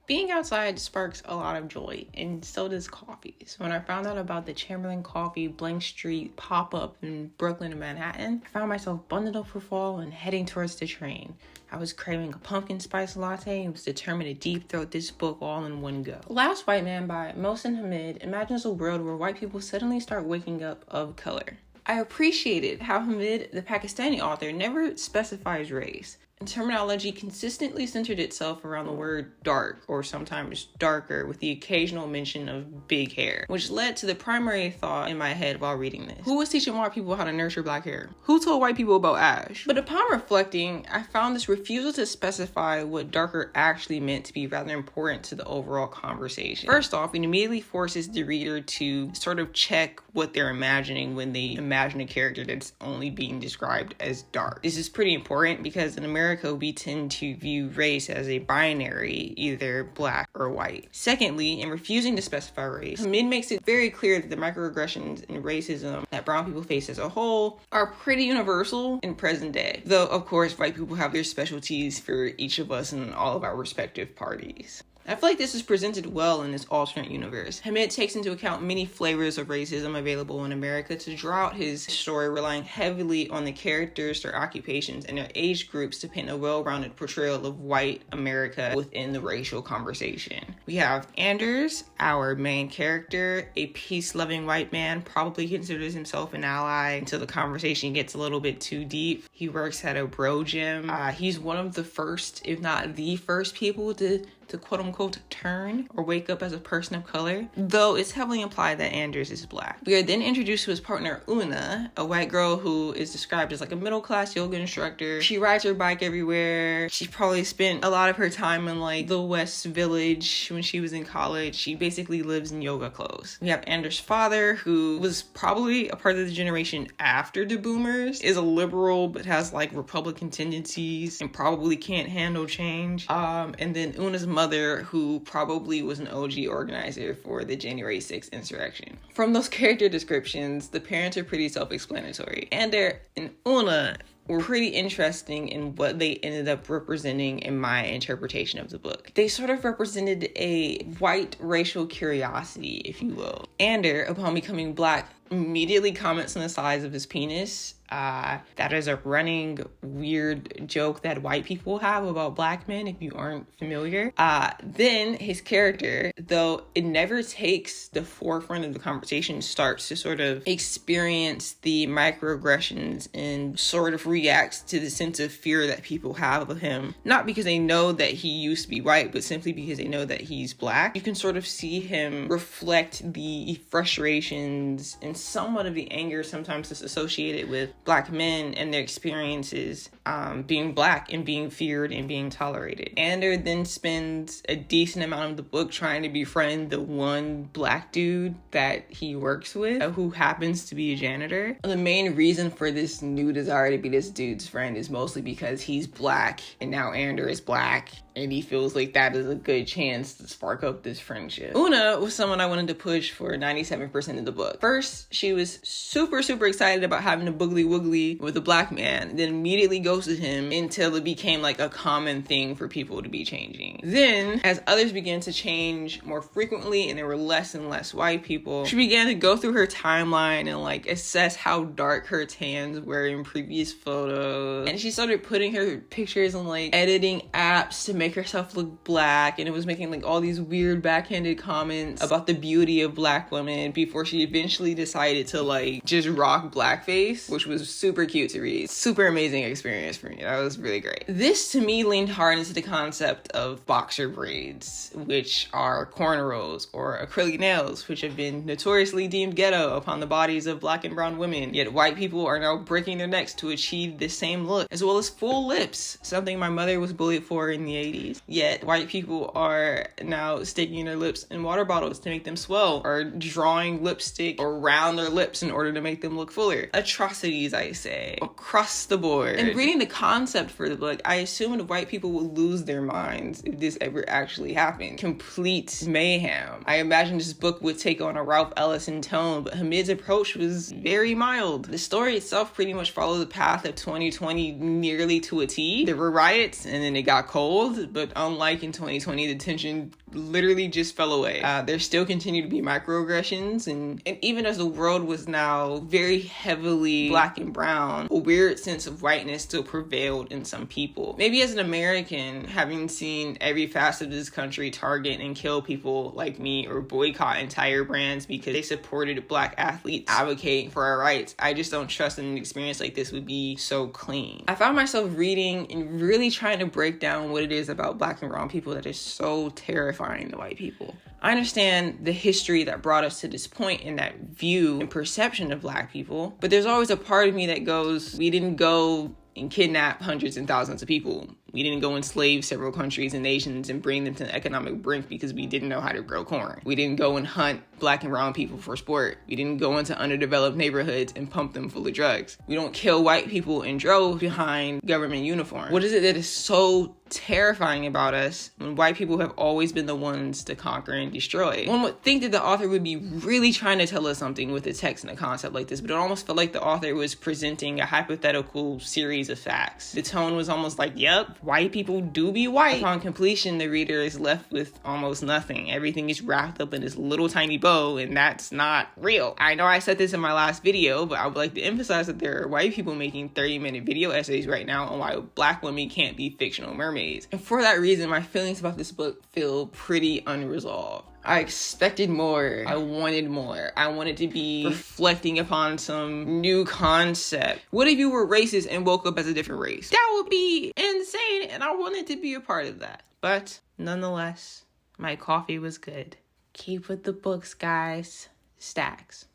Being outside sparks a lot of joy, and so does coffee. So when I found out about the Chamberlain Coffee Blank Street pop-up in Brooklyn and Manhattan, I found myself bundled up for fall and heading towards the train. I was craving a pumpkin spice latte and was determined to deep throat this book all in one go. The Last White Man by Mohsin Hamid imagines a world where white people suddenly start waking up of color. I appreciated how Hamid, the Pakistani author, never specifies race. And terminology consistently centered itself around the word dark, or sometimes darker, with the occasional mention of big hair, which led to the primary thought in my head while reading this. Who was teaching white people how to nurture black hair? Who told white people about ash? But upon reflecting, I found this refusal to specify what darker actually meant to be rather important to the overall conversation. First off, it immediately forces the reader to sort of check what they're imagining when they imagine a character that's only being described as dark. This is pretty important because in America, we tend to view race as a binary, either black or white. Secondly, in refusing to specify race, Hamid makes it very clear that the microaggressions and racism that brown people face as a whole are pretty universal in present day. Though, of course, white people have their specialties for each of us in all of our respective parties. I feel like this is presented well in this alternate universe. Hamid takes into account many flavors of racism available in America to draw out his story, relying heavily on the characters, their occupations, and their age groups to paint a well-rounded portrayal of white America within the racial conversation. We have Anders, our main character, a peace-loving white man, probably considers himself an ally until the conversation gets a little bit too deep. He works at a bro gym. He's one of the first, if not the first people to quote-unquote turn or wake up as a person of color, though it's heavily implied that Anders is black. We are then introduced to his partner Una, a white girl who is described as like a middle-class yoga instructor. She rides her bike everywhere. She probably spent a lot of her time in like the West Village when she was in college. She basically lives in yoga clothes. We have Anders' father, who was probably a part of the generation after the boomers, is a liberal but has like Republican tendencies and probably can't handle change. And then Una's mother, who probably was an OG organizer for the January 6th insurrection. From those character descriptions, the parents are pretty self-explanatory. Ander and Una were pretty interesting in what they ended up representing in my interpretation of the book. They sort of represented a white racial curiosity, if you will. Ander, upon becoming black, immediately comments on the size of his penis. That is a running weird joke that white people have about black men, if you aren't familiar. Then his character, though it never takes the forefront of the conversation, starts to sort of experience the microaggressions and sort of reacts to the sense of fear that people have of him. Not because they know that he used to be white, but simply because they know that he's black. You can sort of see him reflect the frustrations and somewhat of the anger sometimes that's associated with black men and their experiences being black and being feared and being tolerated. Ander then spends a decent amount of the book trying to befriend the one black dude that he works with, who happens to be a janitor. The main reason for this new desire to be this dude's friend is mostly because he's black and now Ander is black and he feels like that is a good chance to spark up this friendship. Una was someone I wanted to push for 97% of the book. First, she was super excited about having a boogly woogly with a black man, then immediately ghosted him until it became like a common thing for people to be changing. Then, as others began to change more frequently and there were less and less white people, she began to go through her timeline and like assess how dark her tans were in previous photos. And she started putting her pictures on like editing apps to make herself look black, and it was making like all these weird backhanded comments about the beauty of black women before she eventually decided to like just rock blackface, which was super cute to read. Super amazing experience for me. That was really great. This to me leaned hard into the concept of boxer braids, which are cornrows or acrylic nails, which have been notoriously deemed ghetto upon the bodies of black and brown women. Yet white people are now breaking their necks to achieve this same look, as well as full lips, something my mother was bullied for in the 80s. Yet white people are now sticking their lips in water bottles to make them swell, or drawing lipstick around their lips in order to make them look fuller. Atrocities, I say, across the board. And reading reading the concept for the book, I assumed white people would lose their minds if this ever actually happened. Complete mayhem. I imagined this book would take on a Ralph Ellison tone, but Hamid's approach was very mild. The story itself pretty much followed the path of 2020 nearly to a T. There were riots and then it got cold, but unlike in 2020, the tension literally just fell away. There still continue to be microaggressions, and even as the world was now very heavily black and brown, a weird sense of whiteness still prevailed in some people. Maybe as an American, having seen every facet of this country target and kill people like me or boycott entire brands because they supported black athletes advocating for our rights, I just don't trust that an experience like this would be so clean. I found myself reading and really trying to break down what it is about black and brown people that is so terrifying to white people. I understand the history that brought us to this point in that view and perception of black people, but there's always a part of me that goes, we didn't go and kidnap hundreds and thousands of people. We didn't go enslave several countries and nations and bring them to the economic brink because we didn't know how to grow corn. We didn't go and hunt black and brown people for sport. We didn't go into underdeveloped neighborhoods and pump them full of drugs. We don't kill white people in droves behind government uniforms. What is it that is so terrifying about us when white people have always been the ones to conquer and destroy? One would think that the author would be really trying to tell us something with a text and a concept like this, but it almost felt like the author was presenting a hypothetical series of facts. The tone was almost like, yep, white people do be white. Upon completion, the reader is left with almost nothing. Everything is wrapped up in this little tiny bow, and that's not real. I know I said this in my last video, but I would like to emphasize that there are white people making 30-minute video essays right now on why black women can't be fictional mermaids. And for that reason, my feelings about this book feel pretty unresolved. I expected more. I wanted more. I wanted to be reflecting upon some new concept. What if you were racist and woke up as a different race? That would be insane, and I wanted to be a part of that. But nonetheless, my coffee was good. Keep with the books, guys. Stacks.